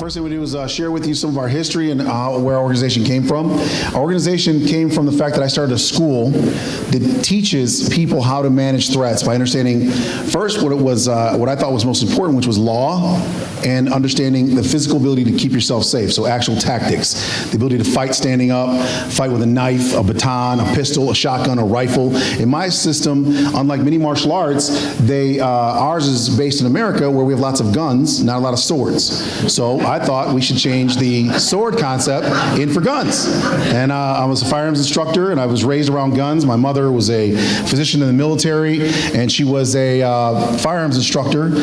First thing we do is share with you some of our history and where our organization came from. Our organization came from the fact that I started a school that teaches people how to manage threats by understanding first what I thought was most important, which was law, and understanding the physical ability to keep yourself safe, so actual tactics, the ability to fight standing up, fight with a knife, a baton, a pistol, a shotgun, a rifle. In my system, unlike many martial arts, ours is based in America where we have lots of guns, not a lot of swords. So I thought we should change the sword concept in for guns. And I was a firearms instructor, and I was raised around guns. My mother was a physician in the military, and she was a firearms instructor.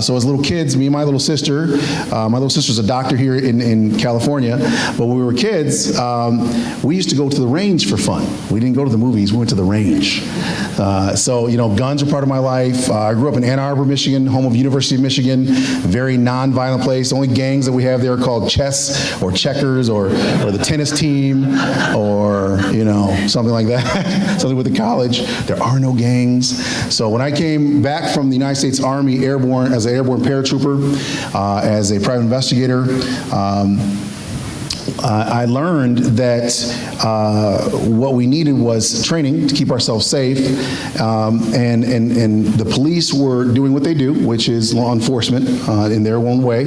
So as little kids, me and my little sister's a doctor here in California, but when we were kids, we used to go to the range for fun. We didn't go to the movies, we went to the range. So, guns are part of my life. I grew up in Ann Arbor, Michigan, home of University of Michigan, very non-violent place. The only gangs that we have there are called chess or checkers or the tennis team or, something like that, something with the college. There are no gangs. So when I came back from the United States Army airborne as an airborne paratrooper, as a private investigator, I learned that what we needed was training to keep ourselves safe, and the police were doing what they do, which is law enforcement in their own way.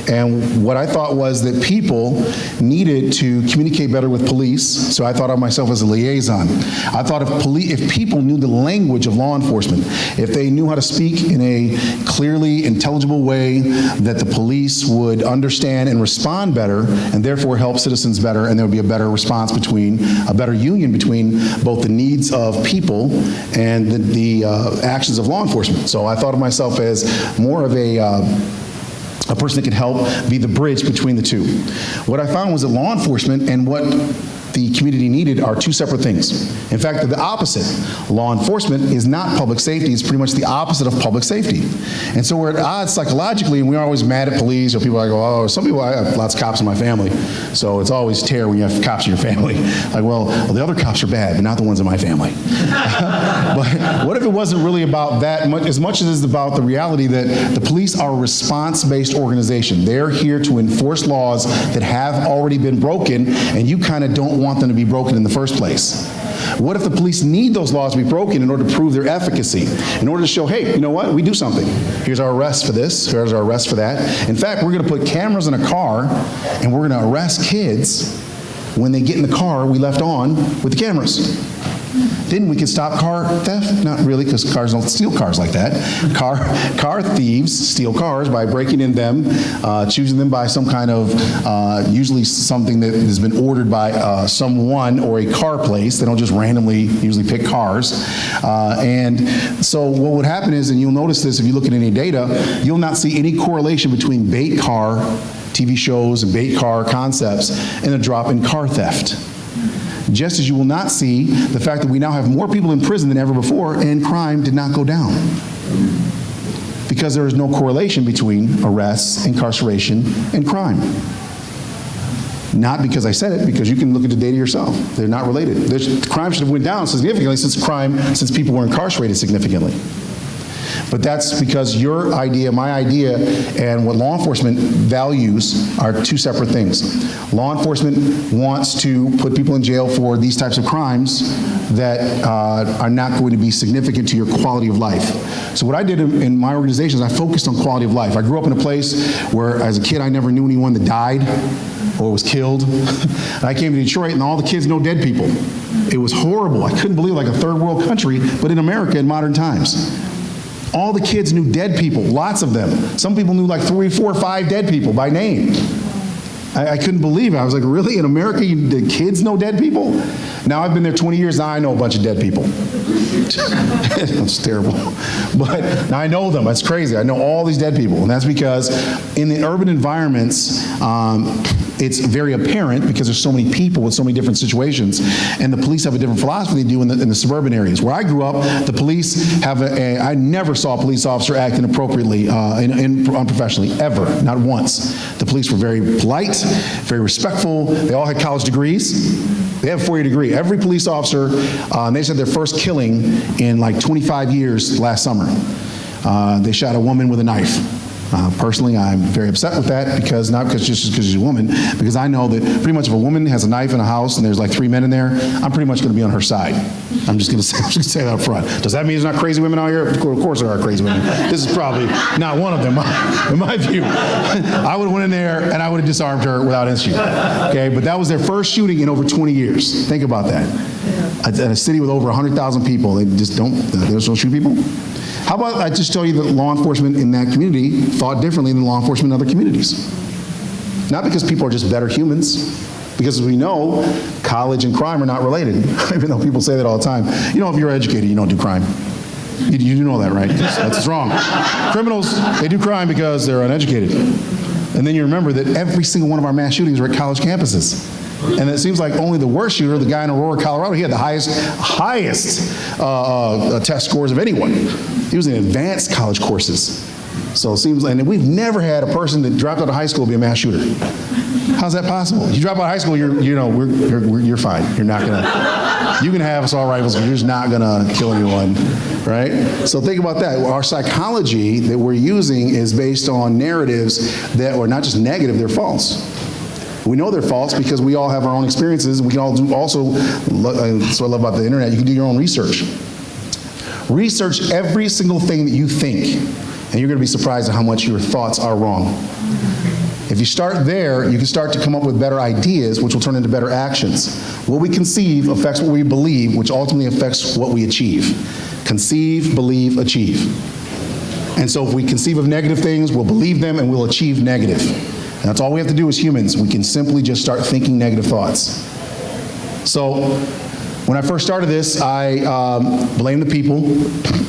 And what I thought was that people needed to communicate better with police, so I thought of myself as a liaison. I thought if people knew the language of law enforcement, if they knew how to speak in a clearly intelligible way, that the police would understand and respond better, and therefore help citizens better, and there would be a better response a better union between both the needs of people and the actions of law enforcement. So I thought of myself as more of a person that could help be the bridge between the two. What I found was that law enforcement and what the community needed are two separate things. In fact, they're the opposite. Law enforcement is not public safety. It's pretty much the opposite of public safety. And so we're at odds psychologically, and we're always mad at police, or people are like, oh, some people, I have lots of cops in my family, so it's always terror when you have cops in your family. Like, well, the other cops are bad, but not the ones in my family. But what if it wasn't really about that as much as it's about the reality that the police are a response-based organization. They're here to enforce laws that have already been broken, and you kind of don't want them to be broken in the first place. What if the police need those laws to be broken in order to prove their efficacy, in order to show, hey, you know what, we do something. Here's our arrest for this, here's our arrest for that. In fact, we're going to put cameras in a car, and we're going to arrest kids when they get in the car we left on with the cameras. Then we can stop car theft. Not really, because cars don't steal cars like that. Car thieves steal cars by breaking in them, choosing them by some kind of, usually something that has been ordered by someone or a car place. They don't just randomly usually pick cars. And so what would happen is, and you'll notice this if you look at any data, you'll not see any correlation between bait car TV shows and bait car concepts and a drop in car theft. Just as you will not see the fact that we now have more people in prison than ever before, and crime did not go down. Because there is no correlation between arrests, incarceration, and crime. Not because I said it, because you can look at the data yourself. They're not related. Crime should have went down significantly since people were incarcerated significantly. But that's because your idea, my idea, and what law enforcement values are two separate things. Law enforcement wants to put people in jail for these types of crimes that are not going to be significant to your quality of life. So what I did in my organization is I focused on quality of life. I grew up in a place where, as a kid, I never knew anyone that died or was killed. And I came to Detroit, and all the kids know dead people. It was horrible. I couldn't believe, like a third world country, but in America in modern times. All the kids knew dead people, lots of them. Some people knew like 3, 4, 5 dead people by name. I couldn't believe it. I was like, really? In America, the kids know dead people? Now I've been there 20 years, now I know a bunch of dead people. That's terrible. But now I know them, that's crazy. I know all these dead people, and that's because in the urban environments, it's very apparent because there's so many people with so many different situations, and the police have a different philosophy they do in the suburban areas. Where I grew up, the police have I never saw a police officer act inappropriately, unprofessionally, ever, not once. The police were very polite, very respectful. They all had college degrees. They have a 4-year degree. Every police officer, they said their first killing in like 25 years last summer. They shot a woman with a knife. Personally, I'm very upset with that because not because just because she's a woman, because I know that pretty much if a woman has a knife in a house and there's like 3 men in there, I'm pretty much going to be on her side. I'm just going to say that up front. Does that mean there's not crazy women out here? Of course there are crazy women. This is probably not one of them, in my view. I would have went in there and I would have disarmed her without issue. Okay, but that was their first shooting in over 20 years. Think about that. In a city with over 100,000 people, they just don't shoot people. How about I just tell you that law enforcement in that community thought differently than law enforcement in other communities? Not because people are just better humans, because as we know, college and crime are not related, even though people say that all the time. You know, if you're educated, you don't do crime. You do know that, right? That's wrong. Criminals, they do crime because they're uneducated. And then you remember that every single one of our mass shootings are at college campuses. And it seems like only the worst shooter, the guy in Aurora, Colorado, he had the highest test scores of anyone. He was in advanced college courses. So it seems like, and we've never had a person that dropped out of high school be a mass shooter. How's that possible? You drop out of high school, you're fine. You're not gonna, you can have assault rifles, but you're just not gonna kill anyone, right? So think about that. Our psychology that we're using is based on narratives that are not just negative, they're false. We know they're false because we all have our own experiences. We can all do also, that's what I love about the internet, you can do your own research. Research every single thing that you think, and you're going to be surprised at how much your thoughts are wrong. If you start there, you can start to come up with better ideas, which will turn into better actions. What we conceive affects what we believe, which ultimately affects what we achieve. Conceive, believe, achieve. And so if we conceive of negative things, we'll believe them and we'll achieve negative. And that's all we have to do as humans. We can simply just start thinking negative thoughts. So when I first started this, I blamed the people.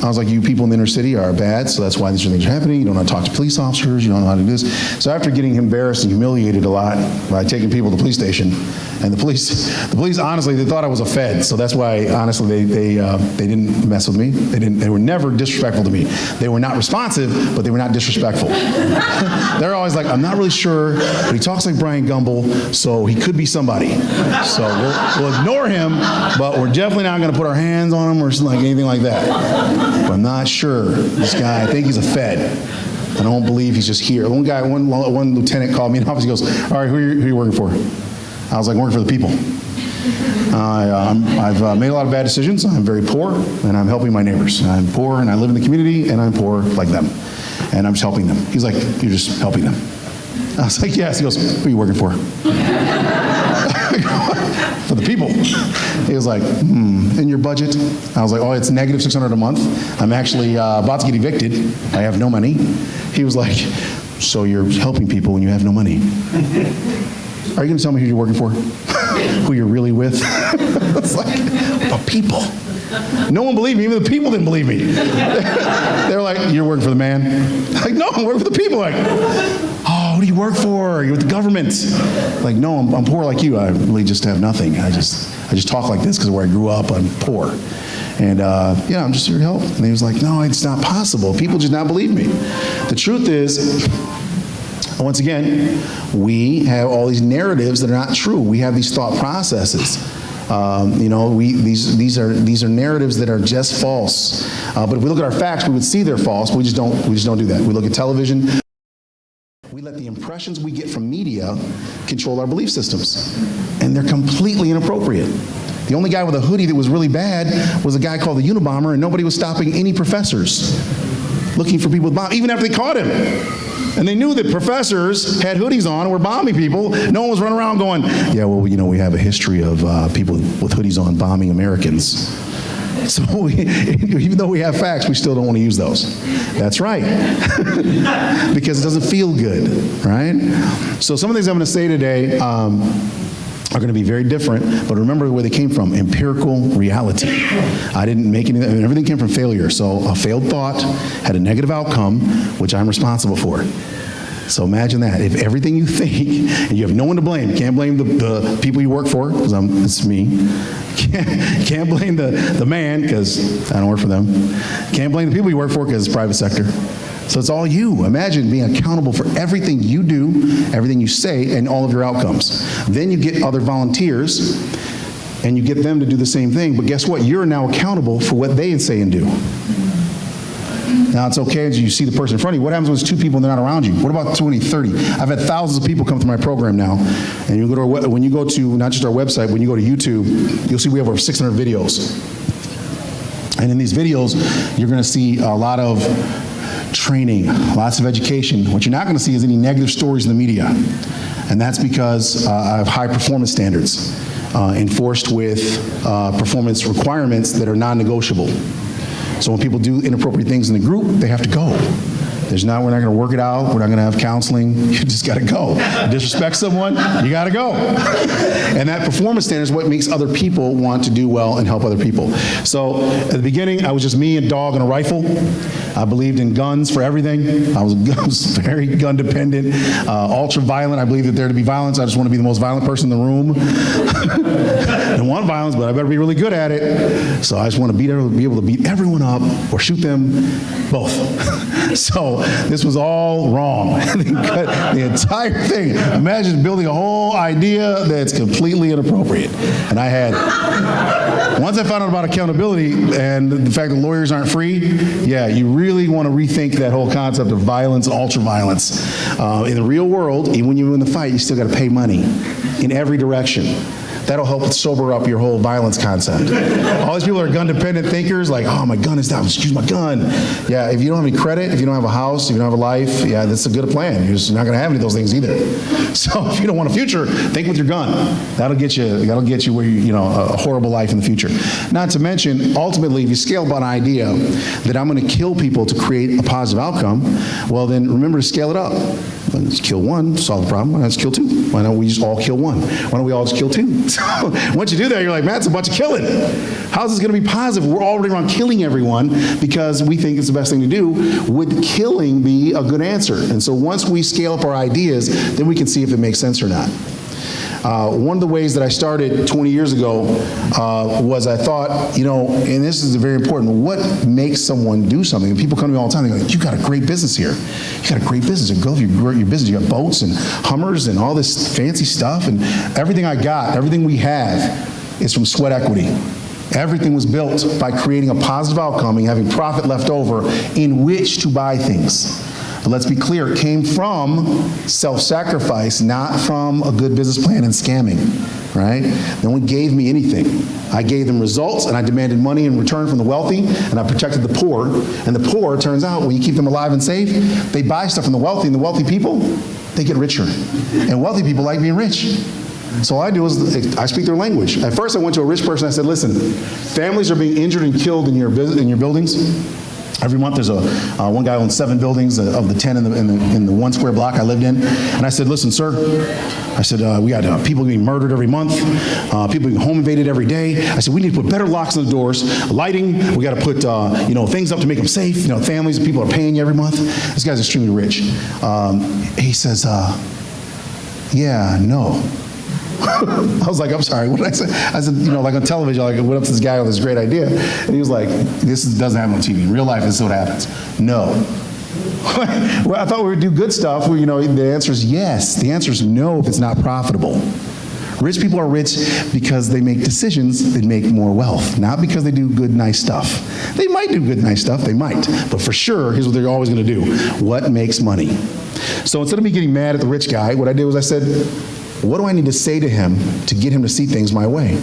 I was like, you people in the inner city are bad, so that's why these things are happening. You don't know how to talk to police officers. You don't know how to do this. So after getting embarrassed and humiliated a lot by taking people to the police station, and the police honestly, they thought I was a Fed, so that's why honestly they didn't mess with me. They were never disrespectful to me. They were not responsive, but they were not disrespectful. They're always like, I'm not really sure, but he talks like Brian Gumble, so he could be somebody. So we'll ignore him, but we're definitely not going to put our hands on him or something like anything like that. But I'm not sure. This guy, I think he's a Fed. I don't believe he's just here. One lieutenant called me in the office. He goes, all right, who are you working for? I was like, I'm working for the people. I've made a lot of bad decisions. I'm very poor, and I'm helping my neighbors. I'm poor, and I live in the community, and I'm poor like them. And I'm just helping them. He's like, you're just helping them. I was like, yes. He goes, who are you working for? For the people. He was like, in your budget? I was like, oh, it's negative $600 a month. I'm actually about to get evicted. I have no money. He was like, so you're helping people when you have no money. Are you going to tell me who you're working for? Who you're really with? It's like, but people. No one believed me. Even the people didn't believe me. They were like, you're working for the man? Like, no, I'm working for the people. Like, oh, who do you work for? You're with the government. Like, no, I'm poor like you. I really just have nothing. I just talk like this because of where I grew up. I'm poor. And yeah, I'm just here to help. And he was like, no, it's not possible. People just not believe me. The truth is, once again, we have all these narratives that are not true. We have these thought processes. These are narratives that are just false. But if we look at our facts, we would see they're false. But we just don't do that. We look at television. We let the impressions we get from media control our belief systems, and they're completely inappropriate. The only guy with a hoodie that was really bad was a guy called the Unabomber, and nobody was stopping any professors looking for people with bombs, even after they caught him. And they knew that professors had hoodies on and were bombing people. No one was running around going, yeah, well, we have a history of people with hoodies on bombing Americans. So even though we have facts, we still don't want to use those. That's right. Because it doesn't feel good, right? So some of the things I'm going to say today are going to be very different, but remember where they came from, empirical reality. I didn't make anything, everything came from failure. So a failed thought had a negative outcome, which I'm responsible for. So imagine that. If everything you think, and you have no one to blame, can't blame the people you work for, because it's me. Can't blame the man, because I don't work for them. Can't blame the people you work for, because it's private sector. So it's all you. Imagine being accountable for everything you do, everything you say, and all of your outcomes. Then you get other volunteers, and you get them to do the same thing. But guess what? You're now accountable for what they say and do. Now, it's okay as you see the person in front of you. What happens when it's two people and they're not around you? What about 20, 30? I've had thousands of people come through my program now. And you go to when you go to, not just our website, when you go to YouTube, you'll see we have over 600 videos. And in these videos, you're going to see a lot of training, lots of education. What you're not going to see is any negative stories in the media. And that's because I have high performance standards enforced with performance requirements that are non-negotiable. So when people do inappropriate things in the group, they have to go. We're not going to work it out. We're not going to have counseling. You just got to go. You disrespect someone, you got to go. And that performance standard is what makes other people want to do well and help other people. So at the beginning, I was just me, a dog, and a rifle. I believed in guns for everything. I was very gun dependent, ultra violent. I believe that there to be violence, I just want to be the most violent person in the room. I don't want violence, but I better be really good at it. So I just want to be able to beat everyone up or shoot them both. So this was all wrong. The entire thing. Imagine building a whole idea that's completely inappropriate. And once I found out about accountability and the fact that lawyers aren't free, yeah, you really want to rethink that whole concept of violence, ultra violence. In the real world, even when you win the fight, you still got to pay money in every direction. That'll help sober up your whole violence concept. All these people are gun-dependent thinkers, like, oh, my gun is down, just use my gun. Yeah, if you don't have any credit, if you don't have a house, if you don't have a life, yeah, that's a good plan. You're just not going to have any of those things either. So if you don't want a future, think with your gun. That'll get you where a horrible life in the future. Not to mention, ultimately, if you scale about an idea that I'm going to kill people to create a positive outcome, well, then remember to scale it up. Let's kill one, solve the problem. Why not just kill two? Why don't we just all kill one? Why don't we all just kill two? So once you do that, you're like, man, it's a bunch of killing. How's this going to be positive? We're already around killing everyone because we think it's the best thing to do. Would killing be a good answer? And so once we scale up our ideas, then we can see if it makes sense or not. One of the ways that I started 20 years ago was I thought, and this is very important, what makes someone do something? And people come to me all the time, they're like, you got a great business here. You got a great business. You grow your business. You got boats and Hummers and all this fancy stuff. And everything everything we have is from sweat equity. Everything was built by creating a positive outcome and having profit left over in which to buy things. But let's be clear, it came from self-sacrifice, not from a good business plan and scamming, right? No one gave me anything. I gave them results, and I demanded money in return from the wealthy, and I protected the poor. And the poor, it turns out, when you keep them alive and safe, they buy stuff from the wealthy, and the wealthy people, they get richer. And wealthy people like being rich. So all I do is I speak their language. At first, I went to a rich person, I said, listen, families are being injured and killed in your buildings. Every month there's one guy owns 7 buildings of the 10 in the 1 square block I lived in. And I said, listen, sir, I said, we got people being murdered every month, people being home invaded every day. I said, we need to put better locks on the doors, lighting, we got to put things up to make them safe. Families, people are paying you every month. This guy's extremely rich. He says, yeah, no. I was like, I'm sorry, what did I say? I said, like on television, I went up to this guy with this great idea, and he was like, this doesn't happen on TV. In real life, this is what happens. No. Well, I thought we would do good stuff. The answer is yes. The answer is no if it's not profitable. Rich people are rich because they make decisions that make more wealth, not because they do good, nice stuff. They might do good, nice stuff, they might, but for sure, here's what they're always going to do. What makes money? So instead of me getting mad at the rich guy, what I did was I said, what do I need to say to him to get him to see things my way?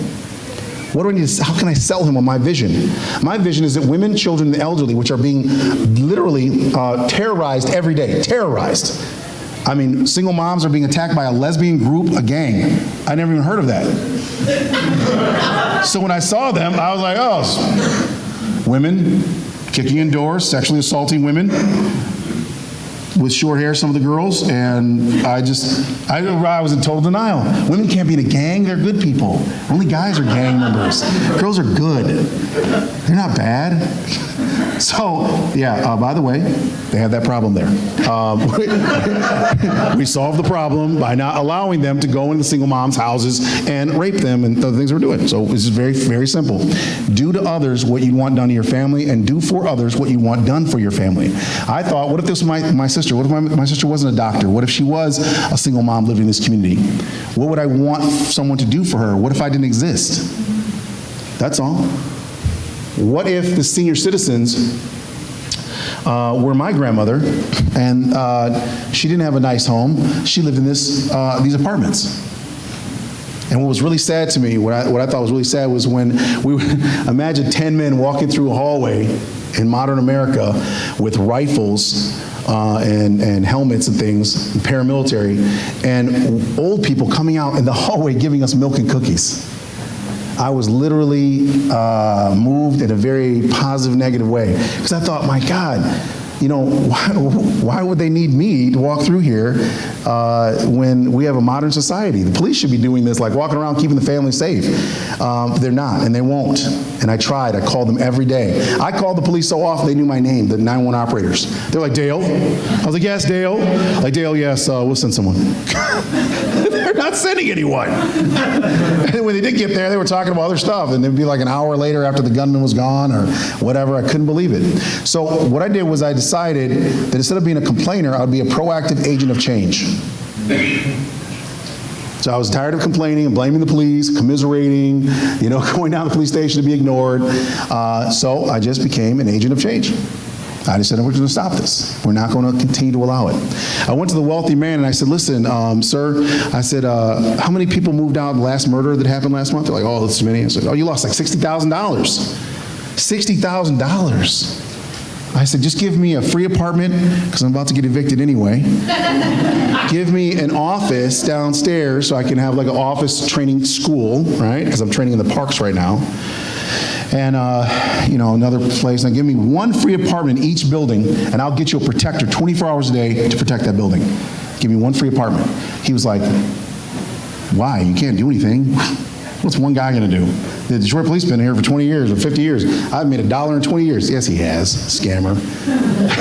How can I sell him on my vision? My vision is that women, children, and the elderly, which are being literally terrorized every day, terrorized. I mean, single moms are being attacked by a lesbian group, a gang. I never even heard of that. So when I saw them, I was like, oh, women kicking in doors, sexually assaulting women, with short hair, some of the girls, and I was in total denial. Women can't be in a gang, they're good people. Only guys are gang members. Girls are good. They're not bad. So, yeah, by the way, they have that problem there. We solved the problem by not allowing them to go into single moms' houses and rape them and the things we're doing. So this is very, very simple. Do to others what you want done to your family, and do for others what you want done for your family. I thought, what if this was my sister? What if my sister wasn't a doctor? What if she was a single mom living in this community? What would I want someone to do for her? What if I didn't exist? That's all. What if the senior citizens were my grandmother, and she didn't have a nice home. She lived in these apartments. And what was really sad to me, what I thought was really sad, was when we would imagine 10 men walking through a hallway in modern America with rifles and helmets and things, paramilitary, and old people coming out in the hallway giving us milk and cookies. I was literally moved in a very positive, negative way, because I thought, my God, why would they need me to walk through here when we have a modern society? The police should be doing this, like walking around keeping the family safe. They're not, and they won't. And I tried. I called them every day. I called the police so often they knew my name, the 911 operators. They're like, Dale? I was like, yes, Dale. Like, Dale, yes, we'll send someone. They're not sending anyone. And when they did get there, they were talking about other stuff, and it'd be like an hour later after the gunman was gone or whatever. I couldn't believe it. So what I did was I decided that instead of being a complainer, I would be a proactive agent of change. So I was tired of complaining and blaming the police, commiserating, going down to the police station to be ignored. So I just became an agent of change. I just said, we're going to stop this. We're not going to continue to allow it. I went to the wealthy man and I said, listen, sir, I said, how many people moved out in the last murder that happened last month? They're like, oh, this many. I said, oh, you lost like $60,000. $60,000. I said, just give me a free apartment, because I'm about to get evicted anyway. Give me an office downstairs so I can have like an office training school, right? Because I'm training in the parks right now. And, another place. Now give me one free apartment in each building, and I'll get you a protector 24 hours a day to protect that building. Give me one free apartment. He was like, why? You can't do anything. What's one guy going to do? The Detroit police been here for 20 years or 50 years. I've made $1 in 20 years. Yes, he has, scammer.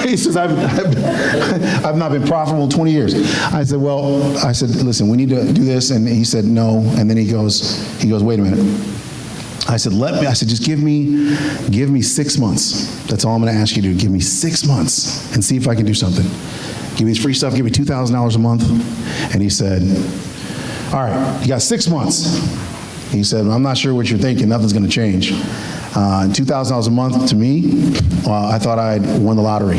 He says, I've not been profitable in 20 years. I said, listen, we need to do this. And he said, no. And then he goes, wait a minute. I said, just give me 6 months. That's all I'm going to ask you to do. Give me 6 months and see if I can do something. Give me this free stuff. Give me $2,000 a month. And he said, all right, you got 6 months. He said, I'm not sure what you're thinking. Nothing's going to change. $2,000 a month to me, I thought I had won the lottery.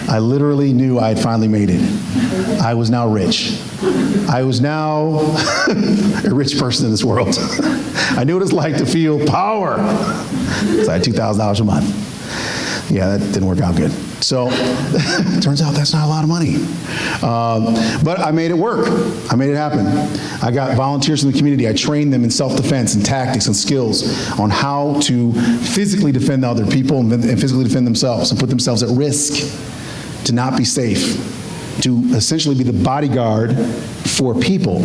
I literally knew I had finally made it. I was now rich. I was now a rich person in this world. I knew what it's like to feel power. So I had $2,000 a month. Yeah, that didn't work out good. So turns out that's not a lot of money. But I made it work. I made it happen. I got volunteers in the community. I trained them in self-defense and tactics and skills on how to physically defend other people and physically defend themselves and put themselves at risk, to not be safe, to essentially be the bodyguard for people.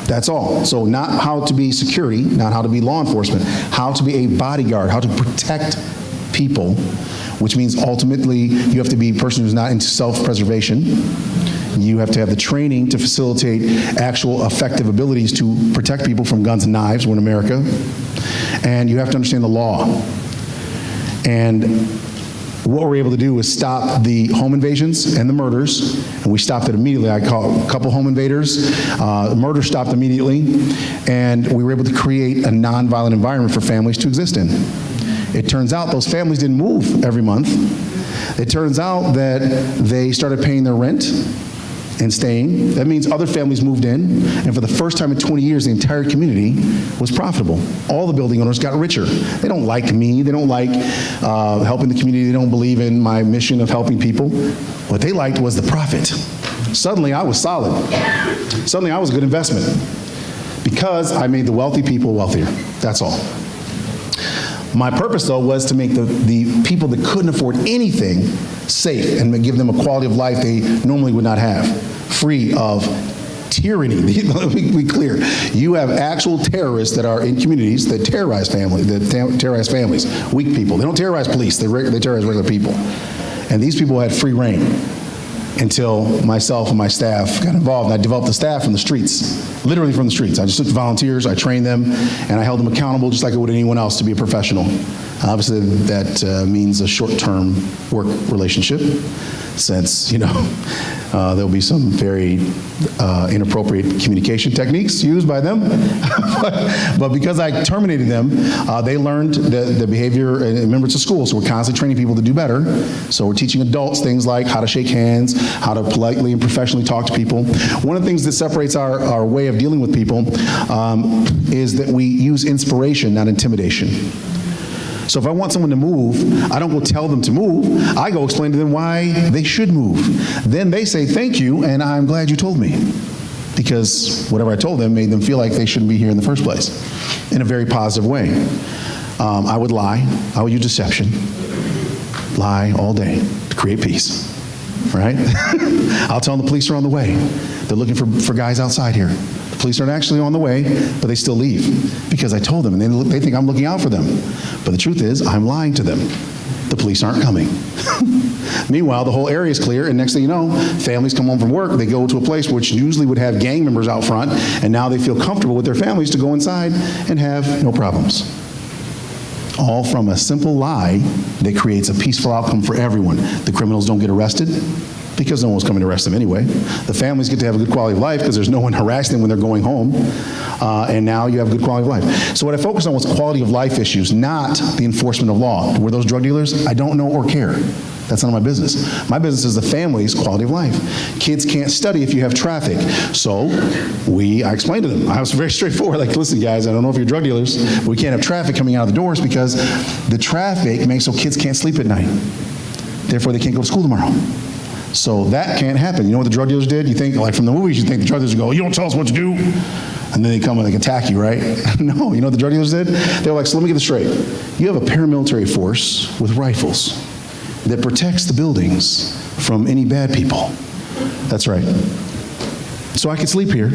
That's all. So not how to be security, not how to be law enforcement, how to be a bodyguard, how to protect people, which means ultimately you have to be a person who's not into self-preservation. You have to have the training to facilitate actual effective abilities to protect people from guns and knives. We're in America. And you have to understand the law. And what we're able to do is stop the home invasions and the murders, and we stopped it immediately. I caught a couple home invaders. Murder stopped immediately, and we were able to create a nonviolent environment for families to exist in. It turns out those families didn't move every month. It turns out that they started paying their rent and staying. That means other families moved in, and for the first time in 20 years, the entire community was profitable. All the building owners got richer. They don't like me. They don't like helping the community. They don't believe in my mission of helping people. What they liked was the profit. Suddenly, I was solid. Suddenly, I was a good investment because I made the wealthy people wealthier. That's all. My purpose, though, was to make the people that couldn't afford anything safe and give them a quality of life they normally would not have, free of tyranny. Let me be clear. You have actual terrorists that are in communities that terrorize families, weak people. They don't terrorize police. They terrorize regular people. And these people had free reign until myself and my staff got involved. And I developed the staff from the streets, literally from the streets. I just took volunteers, I trained them, and I held them accountable just like I would anyone else to be a professional. Obviously, that means a short-term work relationship, since, There'll be some very inappropriate communication techniques used by them. but because I terminated them, they learned the behavior, and remember, it's a school, so we're constantly training people to do better. So we're teaching adults things like how to shake hands, how to politely and professionally talk to people. One of the things that separates our way of dealing with people is that we use inspiration, not intimidation. So if I want someone to move, I don't go tell them to move. I go explain to them why they should move. Then they say, thank you, and I'm glad you told me. Because whatever I told them made them feel like they shouldn't be here in the first place, in a very positive way. I would lie. I would use deception. Lie all day to create peace, right? I'll tell them the police are on the way. They're looking for guys outside here. The police aren't actually on the way, but they still leave because I told them, and they think I'm looking out for them. But the truth is, I'm lying to them. The police aren't coming. Meanwhile, the whole area is clear, and next thing you know, families come home from work, they go to a place which usually would have gang members out front, and now they feel comfortable with their families to go inside and have no problems. All from a simple lie that creates a peaceful outcome for everyone. The criminals don't get arrested because no one's coming to arrest them anyway. The families get to have a good quality of life because there's no one harassing them when they're going home. And now you have a good quality of life. So what I focused on was quality of life issues, not the enforcement of law. Were those drug dealers? I don't know or care. That's none of my business. My business is the family's quality of life. Kids can't study if you have traffic. So I explained to them. I was very straightforward, like, listen, guys, I don't know if you're drug dealers, but we can't have traffic coming out of the doors because the traffic makes so kids can't sleep at night. Therefore, they can't go to school tomorrow. So that can't happen. You know what the drug dealers did? You think, like from the movies, you think the drug dealers go, you don't tell us what to do. And then they come and they attack you, right? No, you know what the drug dealers did? They were like, so let me get this straight. You have a paramilitary force with rifles that protects the buildings from any bad people. That's right. So I could sleep here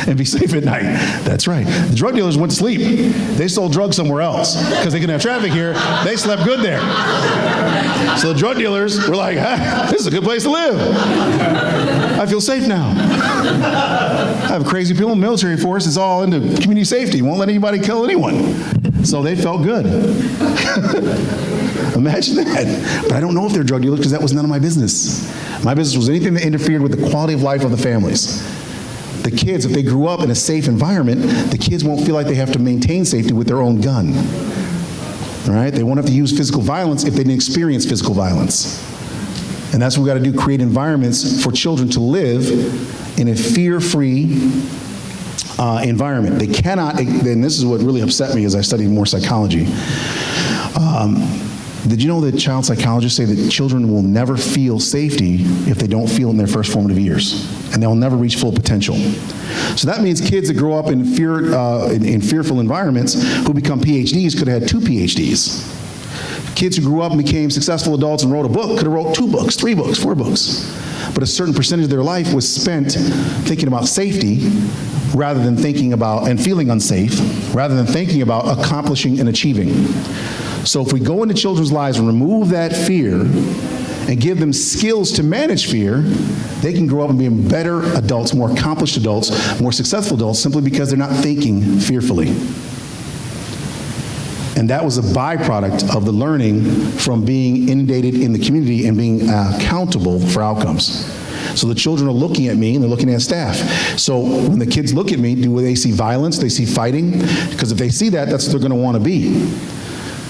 and be safe at night. That's right. The drug dealers went to sleep. They sold drugs somewhere else because they couldn't have traffic here. They slept good there. So the drug dealers were like, this is a good place to live. I feel safe now. I have crazy people in the military force. It's all into community safety. Won't let anybody kill anyone. So they felt good. Imagine that. But I don't know if they're drug dealers because that was none of my business. My business was anything that interfered with the quality of life of the families. The kids, if they grew up in a safe environment, the kids won't feel like they have to maintain safety with their own gun. All right? They won't have to use physical violence if they didn't experience physical violence. And that's what we've got to do, create environments for children to live in a fear-free environment. They cannot, and this is what really upset me as I studied more psychology. Did you know that child psychologists say that children will never feel safety if they don't feel it in their first formative years, and they'll never reach full potential? So that means kids that grow up in fearful environments who become PhDs could have had 2 PhDs. Kids who grew up and became successful adults and wrote a book could have wrote 2 books, 3 books, 4 books. But a certain percentage of their life was spent thinking about safety rather than thinking about, and feeling unsafe, rather than thinking about accomplishing and achieving. So if we go into children's lives and remove that fear and give them skills to manage fear, they can grow up and be better adults, more accomplished adults, more successful adults, simply because they're not thinking fearfully. And that was a byproduct of the learning from being inundated in the community and being accountable for outcomes. So the children are looking at me and they're looking at staff. So when the kids look at me, do they see violence? They see fighting? Because if they see that, that's what they're going to want to be.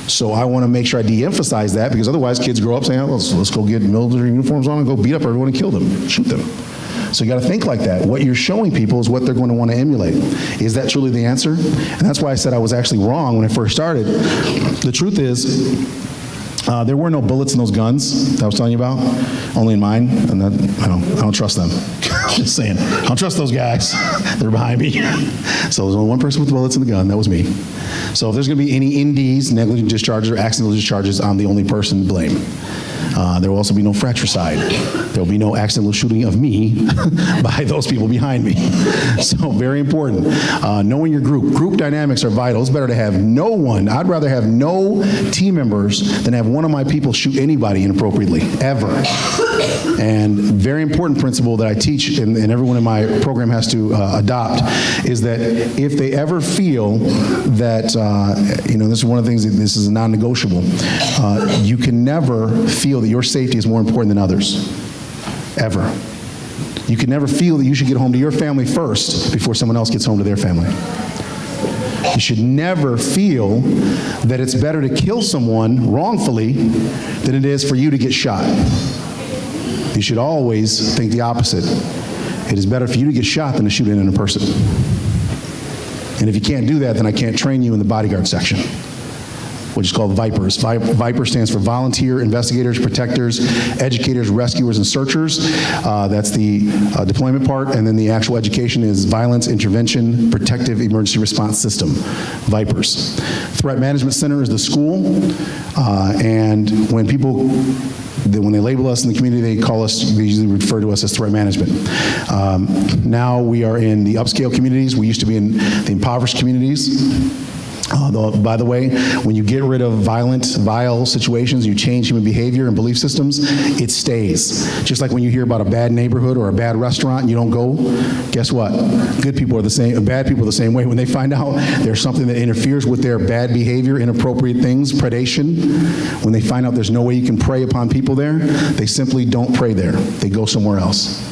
So I want to make sure I de-emphasize that, because otherwise kids grow up saying, oh, let's go get military uniforms on and go beat up everyone and kill them, shoot them. So you got to think like that. What you're showing people is what they're going to want to emulate. Is that truly the answer? And that's why I said I was actually wrong when I first started. The truth is, there were no bullets in those guns that I was telling you about, only in mine, and I don't trust them. Just saying, I don't trust those guys. They're behind me. So there's only one person with bullets in the gun, that was me. So if there's going to be any NDs, negligent discharges, or accidental discharges, I'm the only person to blame. There will also be no fratricide. There will be no accidental shooting of me by those people behind me. So very important. Knowing your group. Group dynamics are vital. It's better to have no one. I'd rather have no team members than have one of my people shoot anybody inappropriately, ever. And very important principle that I teach and everyone in my program has to adopt is that if they ever feel that, this is one of the things that this is a non-negotiable, you can never feel that your safety is more important than others. ever. You can never feel that you should get home to your family first before someone else gets home to their family. You should never feel that it's better to kill someone wrongfully than it is for you to get shot. You should always think the opposite. It is better for you to get shot than to shoot in a person. And if you can't do that, then I can't train you in the bodyguard section, which is called Vipers. Viper stands for Volunteer Investigators, Protectors, Educators, Rescuers, and Searchers. That's the deployment part, and then the actual education is Violence Intervention Protective Emergency Response System, Vipers. Threat Management Center is the school, and when people, when they label us in the community, they usually refer to us as threat management. Now we are in the upscale communities. We used to be in the impoverished communities. By the way, when you get rid of vile situations, you change human behavior and belief systems, it stays. Just like when you hear about a bad neighborhood or a bad restaurant and you don't go, guess what? Good people are the same, bad people are the same way. When they find out there's something that interferes with their bad behavior, inappropriate things, predation, when they find out there's no way you can prey upon people there, they simply don't prey there. They go somewhere else.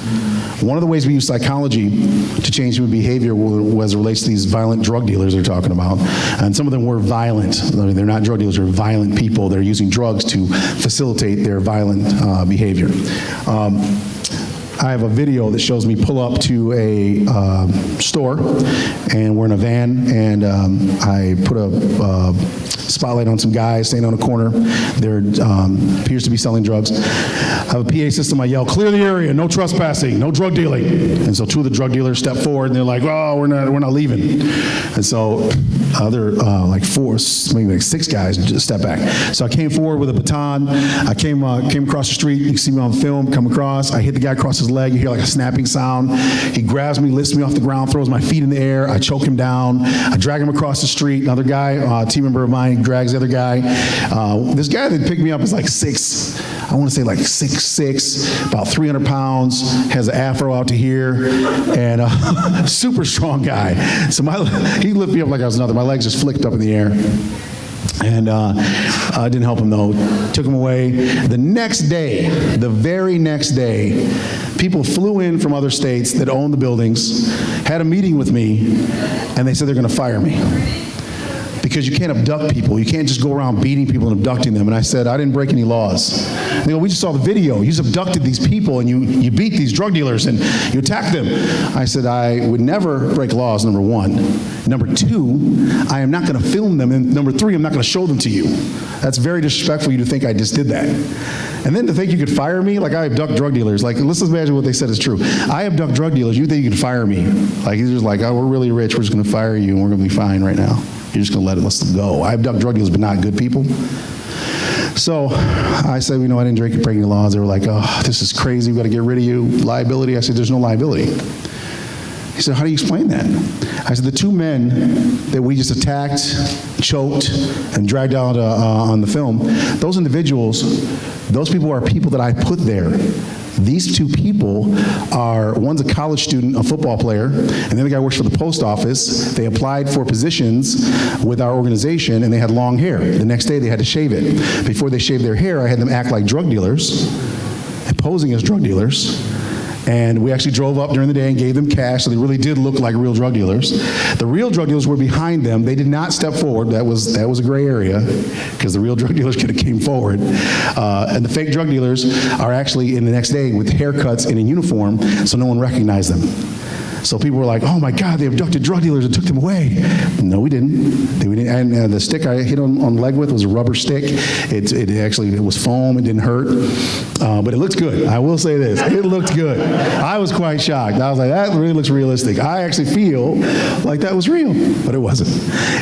One of the ways we use psychology to change human behavior as it relates to these violent drug dealers they're talking about. And some of them were violent. I mean, they're not drug dealers, they're violent people. They're using drugs to facilitate their violent behavior. I have a video that shows me pull up to a store, and we're in a van, and I put a spotlight on some guys standing on a corner. There appears to be selling drugs. I have a PA system. I yell, "Clear the area, no trespassing, no drug dealing." And so two of the drug dealers step forward, and they're like, "Oh, we're not leaving." And so other like maybe like 6 guys just step back. So I came forward with a baton. I came across the street. You can see me on film. Come across. I hit the guy across his leg. You hear like a snapping sound. He grabs me, lifts me off the ground, throws my feet in the air. I choke him down. I drag him across the street. Another guy, a team member of mine, drags the other guy. This guy that picked me up is like 6. I want to say like 6'6", about 300 pounds, has an afro out to here, and super strong guy. So he lifted me up like I was nothing. My legs just flicked up in the air. And I didn't help him though. Took him away. The next day, the very next day, people flew in from other states that own the buildings, had a meeting with me, and they said they're going to fire me. Because you can't abduct people. You can't just go around beating people and abducting them. And I said, I didn't break any laws. They go, "We just saw the video. You just abducted these people and you beat these drug dealers and you attacked them." I said, I would never break laws, number 1. Number 2, I am not going to film them. And number 3, I'm not going to show them to you. That's very disrespectful you to think I just did that. And then to think you could fire me, like I abduct drug dealers. Like, let's imagine what they said is true. I abduct drug dealers. You think you could fire me? Like, he's just like, "Oh, we're really rich. We're just going to fire you and we're going to be fine right now. You're just going to let us go." I abduct drug dealers, but not good people. So I said, I didn't break any laws. They were like, "Oh, this is crazy. We've got to get rid of you. Liability." I said, "There's no liability." He said, "How do you explain that?" I said, "The 2 men that we just attacked, choked, and dragged out on the film, those individuals, those people are people that I put there. These 2 people are, one's a college student, a football player, and the other guy works for the post office. They applied for positions with our organization, and they had long hair. The next day, they had to shave it. Before they shaved their hair, I had them act like drug dealers, posing as drug dealers. And we actually drove up during the day and gave them cash, so they really did look like real drug dealers. The real drug dealers were behind them. They did not step forward. That was a gray area, because the real drug dealers could have came forward. And the fake drug dealers are actually in the next day with haircuts and in uniform, so no one recognized them. So people were like, "Oh my God, they abducted drug dealers and took them away." No, we didn't. And the stick I hit on the leg with was a rubber stick. It was foam. It didn't hurt. But it looked good. I will say this. It looked good. I was quite shocked. I was like, that really looks realistic. I actually feel like that was real. But it wasn't.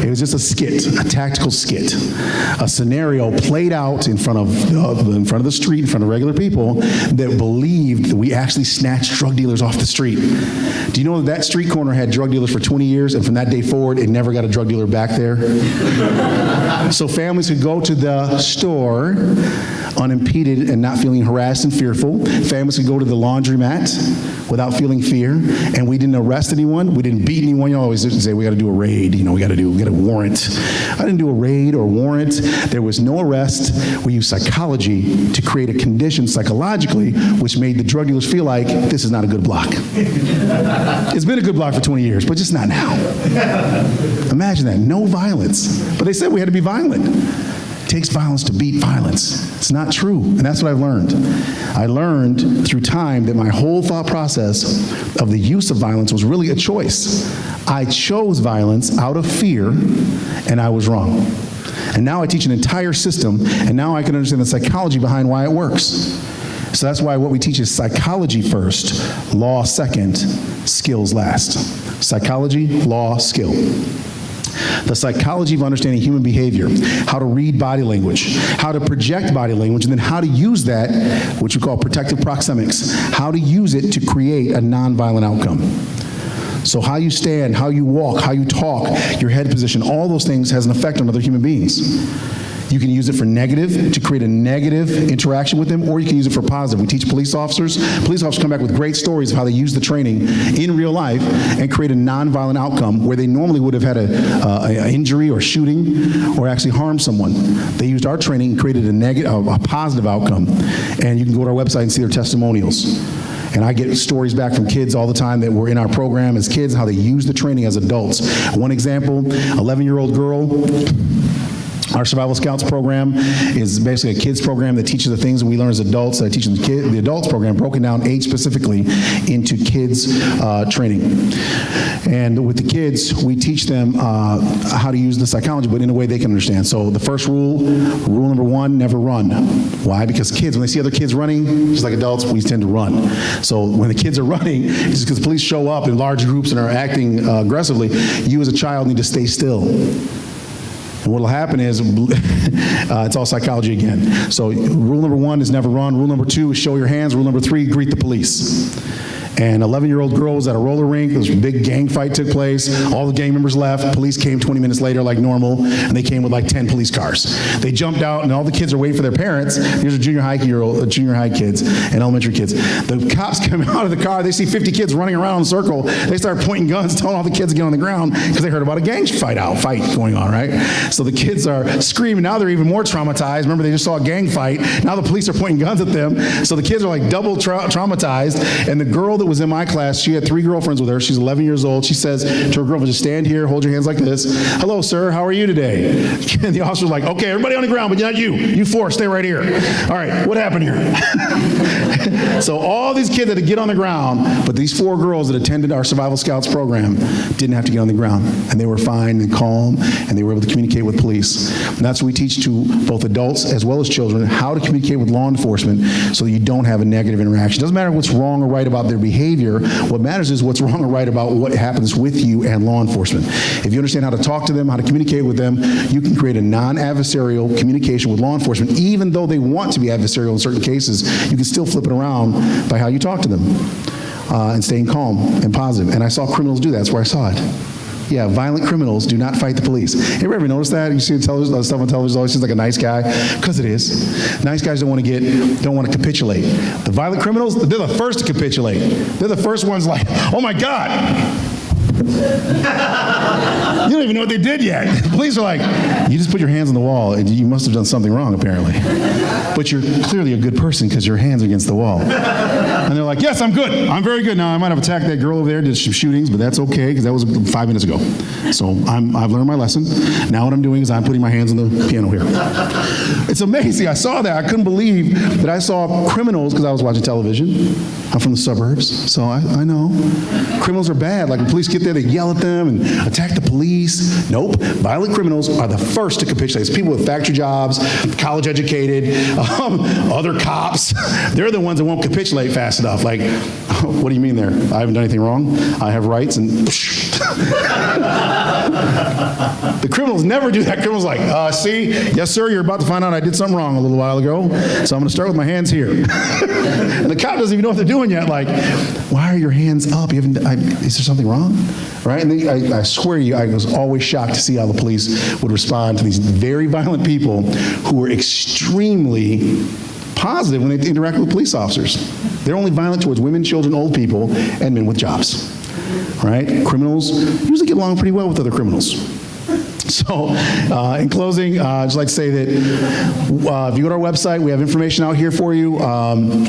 It was just a skit, a tactical skit. A scenario played out in front of the street, in front of regular people that believed that we actually snatched drug dealers off the street. Do you know that street corner had drug dealers for 20 years, and from that day forward, it never got a drug dealer back there? So families could go to the store unimpeded and not feeling harassed and fearful. Families could go to the laundromat without feeling fear, and we didn't arrest anyone. We didn't beat anyone. You always say we got to do a raid. We got to get a warrant. I didn't do a raid or warrant. There was no arrest. We used psychology to create a condition psychologically which made the drug dealers feel like this is not a good block. It's been a good block for 20 years, but just not now. Imagine that, no violence. But they said we had to be violent. It takes violence to beat violence. It's not true, and that's what I've learned. I learned through time that my whole thought process of the use of violence was really a choice. I chose violence out of fear, and I was wrong. And now I teach an entire system, and now I can understand the psychology behind why it works. So that's why what we teach is psychology first, law second, skills last. Psychology, law, skill. The psychology of understanding human behavior, how to read body language, how to project body language, and then how to use that, which we call protective proxemics, how to use it to create a nonviolent outcome. So how you stand, how you walk, how you talk, your head position, all those things has an effect on other human beings. You can use it for negative, to create a negative interaction with them, or you can use it for positive. We teach police officers. Police officers come back with great stories of how they use the training in real life and create a nonviolent outcome where they normally would have had an injury or shooting or actually harmed someone. They used our training and created a positive outcome. And you can go to our website and see their testimonials. And I get stories back from kids all the time that were in our program as kids, how they use the training as adults. One example, 11-year-old girl. Our Survival Scouts program is basically a kids program that teaches the things that we learn as adults. I teach them the adults program broken down age specifically into kids training. And with the kids, we teach them how to use the psychology, but in a way they can understand. So the first rule number 1, never run. Why? Because kids, when they see other kids running, just like adults, we tend to run. So when the kids are running, it's because police show up in large groups and are acting aggressively, you as a child need to stay still. And what will happen is, it's all psychology again. So rule number 1 is never run. Rule number 2 is show your hands. Rule number 3, greet the police. And 11-year-old girl was at a roller rink. This big gang fight took place. All the gang members left. Police came 20 minutes later like normal, and they came with like 10 police cars. They jumped out, and all the kids are waiting for their parents. These are junior high kids and elementary kids. The cops come out of the car. They see 50 kids running around in a circle. They start pointing guns, telling all the kids to get on the ground because they heard about a gang fight going on, right? So the kids are screaming. Now they're even more traumatized. Remember, they just saw a gang fight. Now the police are pointing guns at them. So the kids are like double traumatized. And the girl that was in my class, she had 3 girlfriends with her. She's 11 years old. She says to her girlfriend, just stand here, hold your hands like this. Hello, sir, how are you today? And the officer's like, okay, everybody on the ground, but not you. You 4, stay right here. All right, what happened here? So all these kids had to get on the ground, but these 4 girls that attended our Survival Scouts program didn't have to get on the ground. And they were fine and calm, and they were able to communicate with police. And that's what we teach to both adults as well as children, how to communicate with law enforcement so that you don't have a negative interaction. It doesn't matter what's wrong or right about their behavior. What matters is what's wrong or right about what happens with you and law enforcement. If you understand how to talk to them, how to communicate with them, you can create a non-adversarial communication with law enforcement. Even though they want to be adversarial in certain cases, you can still flip it around by how you talk to them and staying calm and positive. And I saw criminals do that. That's where I saw it. Yeah, violent criminals do not fight the police. Anybody ever notice that? You see stuff on television, always seems like a nice guy, because it is. Nice guys don't want to capitulate. The violent criminals, they're the first to capitulate. They're the first ones like, oh my God. You don't even know what they did yet. The police are like, you just put your hands on the wall, and you must have done something wrong, apparently. But you're clearly a good person because your hands are against the wall. And they're like, yes, I'm good. I'm very good. Now, I might have attacked that girl over there, did some shootings, but that's okay because that was 5 minutes ago. So I've learned my lesson. Now what I'm doing is I'm putting my hands on the piano here. It's amazing. I saw that. I couldn't believe that I saw criminals, because I was watching television. I'm from the suburbs, so I know. Criminals are bad. Like when police get there, they yell at them and attack the police. Nope. Violent criminals are the first to capitulate. It's people with factory jobs, college educated, other cops. They're the ones that won't capitulate fast enough. Like, what do you mean there? I haven't done anything wrong. I have rights and the criminals never do that. Criminals like, see, yes, sir, you're about to find out I did something wrong a little while ago, so I'm going to start with my hands here. And the cop doesn't even know what they're doing yet. Like, why are your hands up? Is there something wrong? Right? And I swear to you, I was always shocked to see how the police would respond to these very violent people who were extremely positive when they interact with police officers. They're only violent towards women, children, old people, and men with jobs, right? Criminals usually get along pretty well with other criminals. So, in closing, I'd just like to say that if you go to our website, we have information out here for you.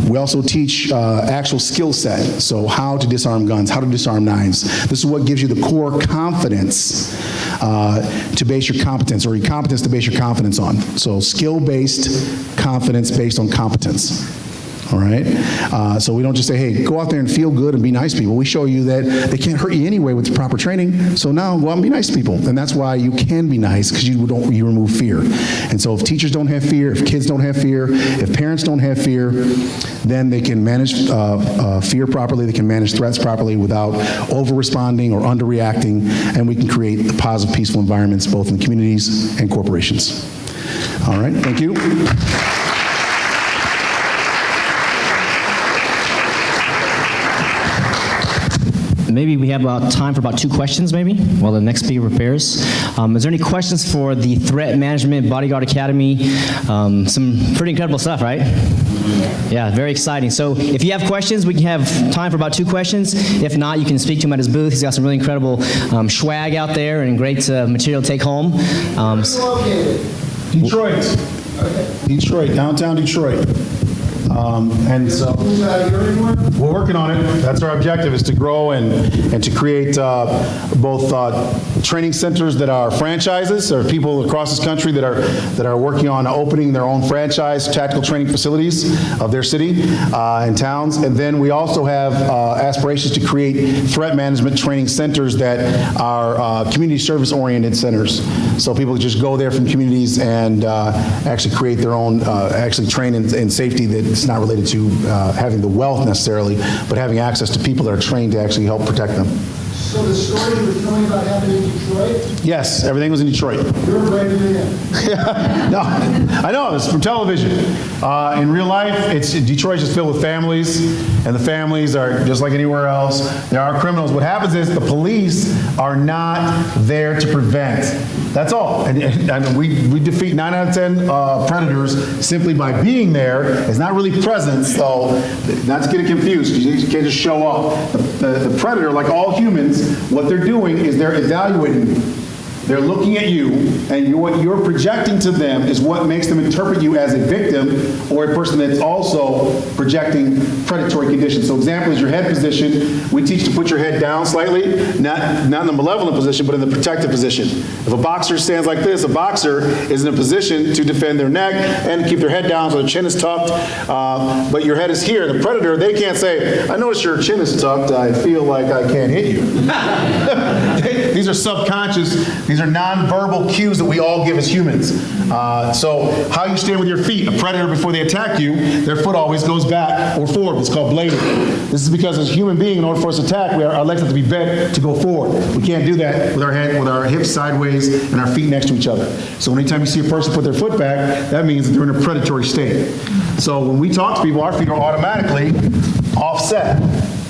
We also teach actual skill set, so how to disarm guns, how to disarm knives. This is what gives you the core confidence to base your competence, or your competence to base your confidence on. So skill-based confidence based on competence. All right? So we don't just say, hey, go out there and feel good and be nice to people. We show you that they can't hurt you anyway with the proper training, so now go out and be nice to people. And that's why you can be nice, because you remove fear. And so if teachers don't have fear, if kids don't have fear, if parents don't have fear, then they can manage fear properly, they can manage threats properly without over-responding or under-reacting, and we can create positive, peaceful environments both in communities and corporations. All right, thank you. Maybe we have time for about 2 questions, maybe, while the next speaker prepares. Is there any questions for the Threat Management Bodyguard Academy? Some pretty incredible stuff, right? Yeah, very exciting. So if you have questions, we can have time for about 2 questions. If not, you can speak to him at his booth. He's got some really incredible swag out there and great material to take home. Detroit. Detroit, downtown Detroit. And so we're working on it. That's our objective, is to grow and to create both training centers that are franchises, or people across this country that are working on opening their own franchise tactical training facilities of their city and towns. And then we also have aspirations to create threat management training centers that are community service oriented centers. So people just go there from communities and actually create their own, actually train in safety that's not related to having the wealth necessarily, but having access to people that are trained to actually help protect them. So the story you were telling about happening in Detroit? Yes, everything was in Detroit. You're a brave man. No, I know, it's from television. In real life, Detroit's just filled with families, and the families are just like anywhere else. There are criminals. What happens is the police are not there to prevent. That's all. And we defeat 9 out of 10 predators simply by being there. It's not really presence, so not to get it confused, because you can't just show up. The predator, like all humans, what they're doing is they're evaluating you. They're looking at you, and what you're projecting to them is what makes them interpret you as a victim or a person that's also projecting predatory conditions. So example is your head position. We teach to put your head down slightly, not in the malevolent position, but in the protective position. If a boxer stands like this, a boxer is in a position to defend their neck and to keep their head down so their chin is tucked, but your head is here. The predator, they can't say, I notice your chin is tucked, I feel like I can't hit you. These are subconscious. These are nonverbal cues that we all give as humans. So how you stand with your feet. A predator, before they attack you, their foot always goes back or forward. It's called blading. This is because as a human being, in order for us to attack, our legs have to be bent to go forward. We can't do that with our hips sideways and our feet next to each other. So anytime you see a person put their foot back, that means that they're in a predatory state. So when we talk to people, our feet are automatically offset,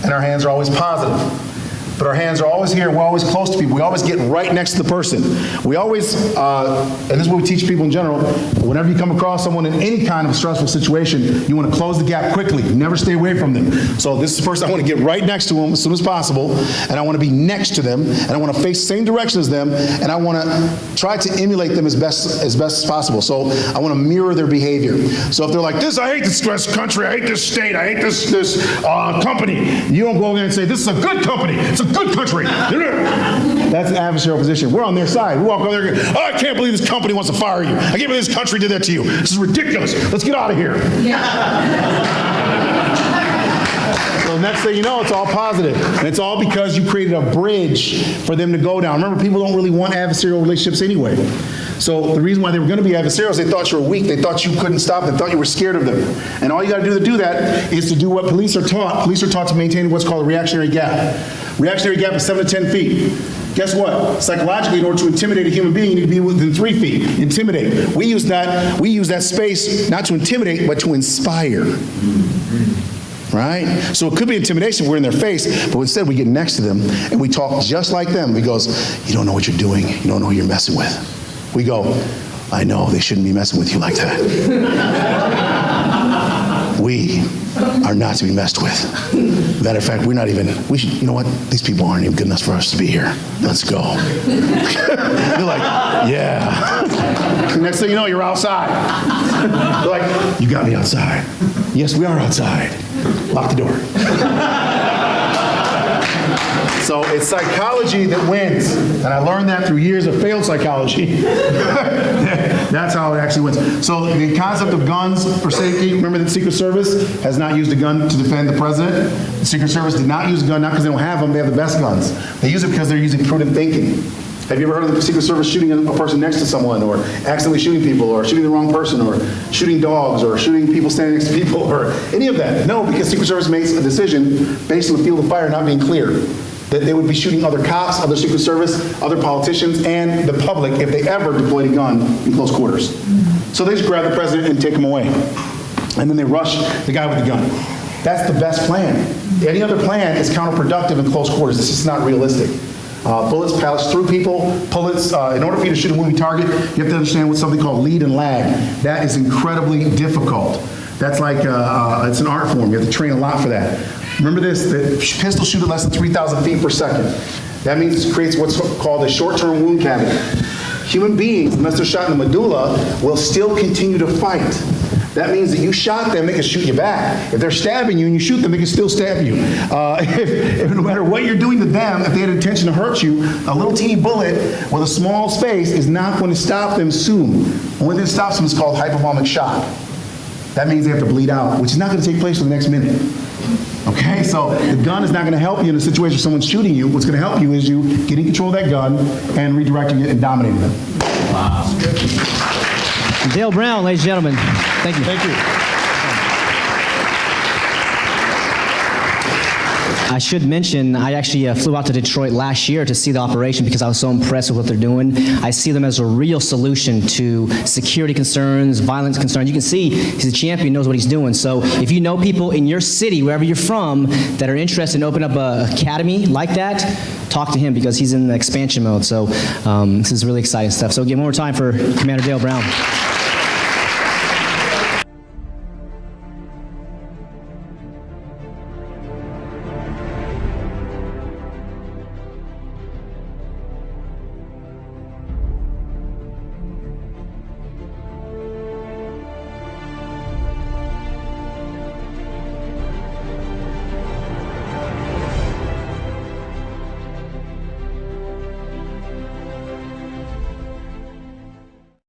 and our hands are always positive. But our hands are always here, we're always close to people. We always get right next to the person. We always, and this is what we teach people in general, whenever you come across someone in any kind of stressful situation, you want to close the gap quickly. Never stay away from them. So this is the person, I want to get right next to them as soon as possible, and I want to be next to them, and I want to face the same direction as them, and I want to try to emulate them as best as possible. So I want to mirror their behavior. So if they're like, I hate this country, I hate this state, I hate this company, you don't go over there and say, this is a good company, it's a good country. That's an adversarial position. We're on their side. We walk over there and go, I can't believe this company wants to fire you. I can't believe this country did that to you. This is ridiculous. Let's get out of here. So next thing you know, it's all positive. And it's all because you created a bridge for them to go down. Remember, people don't really want adversarial relationships anyway. So the reason why they were going to be adversarial is they thought you were weak. They thought you couldn't stop. They thought you were scared of them. And all you got to do that is to do what police are taught. Police are taught to maintain what's called a reactionary gap. Reactionary gap is 7 to 10 feet. Guess what? Psychologically, in order to intimidate a human being, you need to be within 3 feet. Intimidate. We use that space not to intimidate, but to inspire. Right? So it could be intimidation, we're in their face, but instead we get next to them and we talk just like them. He goes, you don't know what you're doing. You don't know who you're messing with. We go, I know, they shouldn't be messing with you like that. we are not to be messed with. Matter of fact, you know what? These people aren't even good enough for us to be here. Let's go. They're like, yeah. Next thing you know, you're outside. They're like, you got me outside. Yes, we are outside. Lock the door. So it's psychology that wins. And I learned that through years of failed psychology. That's how it actually wins. So the concept of guns for safety, remember the Secret Service has not used a gun to defend the president. The Secret Service did not use a gun, not because they don't have them, they have the best guns. They use it because they're using prudent thinking. Have you ever heard of the Secret Service shooting a person next to someone, or accidentally shooting people, or shooting the wrong person, or shooting dogs, or shooting people standing next to people, or any of that? No, because Secret Service makes a decision based on the field of fire not being clear. That they would be shooting other cops, other Secret Service, other politicians, and the public if they ever deployed a gun in close quarters. So they just grab the president and take him away. And then they rush the guy with the gun. That's the best plan. Any other plan is counterproductive in close quarters. This is not realistic. Bullets pass through people. Bullets, in order for you to shoot a moving target, you have to understand what's something called lead and lag. That is incredibly difficult. That's like, it's an art form. You have to train a lot for that. Remember this, the pistols shoot at less than 3,000 feet per second. That means it creates what's called a short-term wound cavity. Human beings, unless they're shot in the medulla, will still continue to fight. That means that you shot them, they can shoot you back. If they're stabbing you and you shoot them, they can still stab you. If no matter what you're doing to them, if they had intention to hurt you, a little teeny bullet with a small space is not going to stop them soon. The only thing that stops them is called hypothalamic shock. That means they have to bleed out, which is not going to take place for the next minute. Okay, so the gun is not going to help you in a situation where someone's shooting you. What's going to help you is you getting control of that gun and redirecting it and dominating them. Wow. Dale Brown, ladies and gentlemen. Thank you. Thank you. I should mention, I actually flew out to Detroit last year to see the operation because I was so impressed with what they're doing. I see them as a real solution to security concerns, violence concerns. You can see he's a champion, knows what he's doing. So if you know people in your city, wherever you're from, that are interested in opening up an academy like that, talk to him because he's in the expansion mode. So this is really exciting stuff. So again, one more time for Commander Dale Brown.